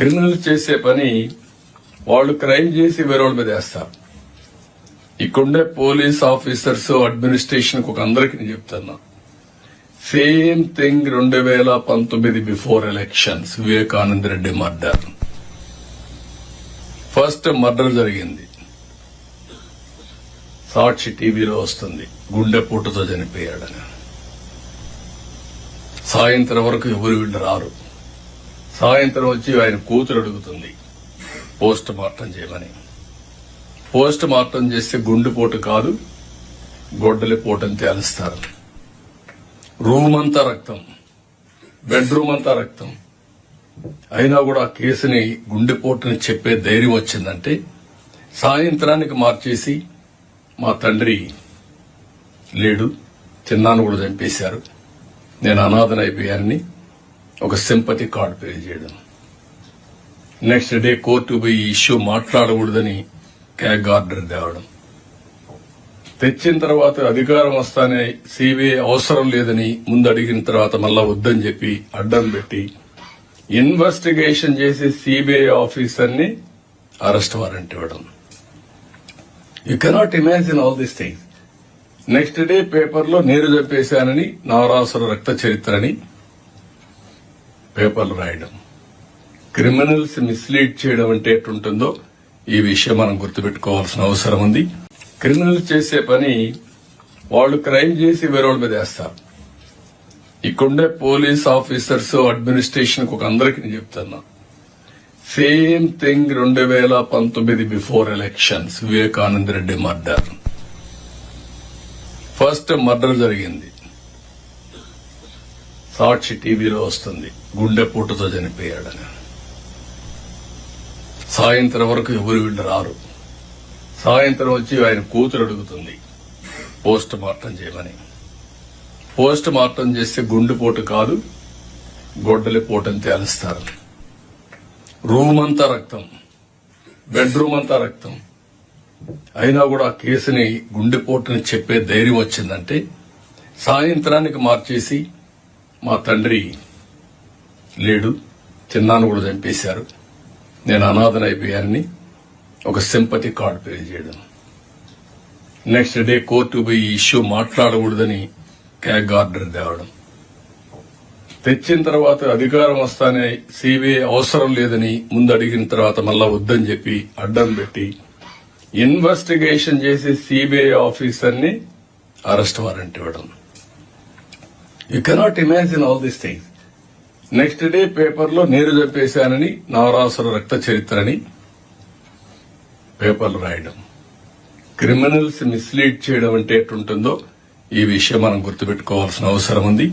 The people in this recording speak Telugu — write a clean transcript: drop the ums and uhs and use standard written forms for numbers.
క్రిమినల్ చేసే పని వాళ్ళు క్రైమ్ చేసి వేరే వాళ్ళ మీద వేస్తారు. ఇక్కడుండే పోలీస్ ఆఫీసర్స్ అడ్మినిస్ట్రేషన్ ఒక అందరికీ నేను చెప్తున్నా, same thing 2019 before elections Vivekananda Reddy murder. First murder జరిగింది, సాక్షి టీవీలో వస్తుంది, గుండెపోటుతో చనిపోయాడని. సాయంత్రం వరకు ఎవరు వీళ్ళు రారు. సాయంత్రం వచ్చి ఆయన కూతురు అడుగుతుంది పోస్ట్ మార్టం చేయమని. పోస్ట్ మార్టం చేస్తే గుండెపోటు కాదు గొడ్డలిపోటు అని తేలుస్తారు. రూమ్ అంతా రక్తం, బెడ్రూమ్ అంతా రక్తం. అయినా కూడా ఆ కేసుని గుండెపోటుని చెప్పే ధైర్యం వచ్చిందంటే సాయంత్రానికి మార్చేసి మా తండ్రి లేడు, చిన్నాను కూడా చంపేశారు, నేను అనాథనైపోయానని ఒక సింపతి కార్డు పే చేయడం. నెక్స్ట్ డే కోర్టు పోయి ఈ ఇష్యూ మాట్లాడకూడదని క్యాగ్ ఆర్డర్ తేవడం. తెచ్చిన తర్వాత అధికారం వస్తానే సిబిఐ అవసరం లేదని ముందు అడిగిన తర్వాత మళ్ళా వద్దని చెప్పి అడ్డం పెట్టి ఇన్వెస్టిగేషన్ చేసి సిబిఐ ఆఫీసర్ని అరెస్ట్ వారెంట్ ఇవ్వడం. You cannot imagine all these things. Next day పేపర్లో నీరు చంపేశానని, నవరాసుర రక్త చరిత్ర అని పేపర్లు రాయడం. క్రిమినల్స్ మిస్లీడ్ చేయడం అంటే ఎట్లుంటుందో ఈ విషయం మనం గుర్తుపెట్టుకోవాల్సిన అవసరం ఉంది. క్రిమినల్స్ చేసే పని వాళ్ళు క్రైమ్ చేసి వేరే వాళ్ళ మీద వేస్తారు. ఇక్కడుండే పోలీస్ ఆఫీసర్స్ అడ్మినిస్ట్రేషన్ ఒక అందరికీ నేను చెప్తున్నా, same thing 2019 before elections Vivekananda Reddy murder. First murder జరిగింది, సాక్షి టీవీలో వస్తుంది, గుండెపోటుతో చనిపోయాడని. సాయంత్రం వరకు ఎవరు వీళ్ళు రారు. సాయంత్రం వచ్చి ఆయన కూతురు అడుగుతుంది పోస్ట్ మార్టం చేయమని. పోస్ట్ మార్టం చేస్తే గుండెపోటు కాదు గొడ్డలిపోటు అని తేలుస్తారు. రూమ్ అంతా రక్తం, బెడ్రూమ్ అంతా రక్తం. అయినా కూడా ఆ కేసుని గుండెపోటుని చెప్పే ధైర్యం వచ్చిందంటే సాయంత్రానికి మార్చేసి మా తండ్రి లేడు, చిన్నాను కూడా చంపేశారు, నేను అనాథనైపోయానని ఒక సింపతి కార్డు పే చేయడం. నెక్స్ట్ డే కోర్టు పోయి ఈ ఇష్యూ మాట్లాడకూడదని క్యాగ్ ఆర్డర్ తేవడం. తెచ్చిన తర్వాత అధికారం వస్తానే సిబిఐ అవసరం లేదని ముందు అడిగిన తర్వాత మళ్ళా వద్దని చెప్పి అడ్డం పెట్టి ఇన్వెస్టిగేషన్ చేసి సిబిఐ ఆఫీసర్ని అరెస్ట్ వారెంట్ ఇవ్వడం. You cannot imagine all these things. Next day పేపర్లో నీరు చంపేశానని, నవరాసుర రక్త చరిత్ర అని పేపర్లు రాయడం. క్రిమినల్స్ మిస్లీడ్ చేయడం అంటే ఎట్లుంటుందో ఈ విషయం మనం గుర్తుపెట్టుకోవాల్సిన అవసరం ఉంది.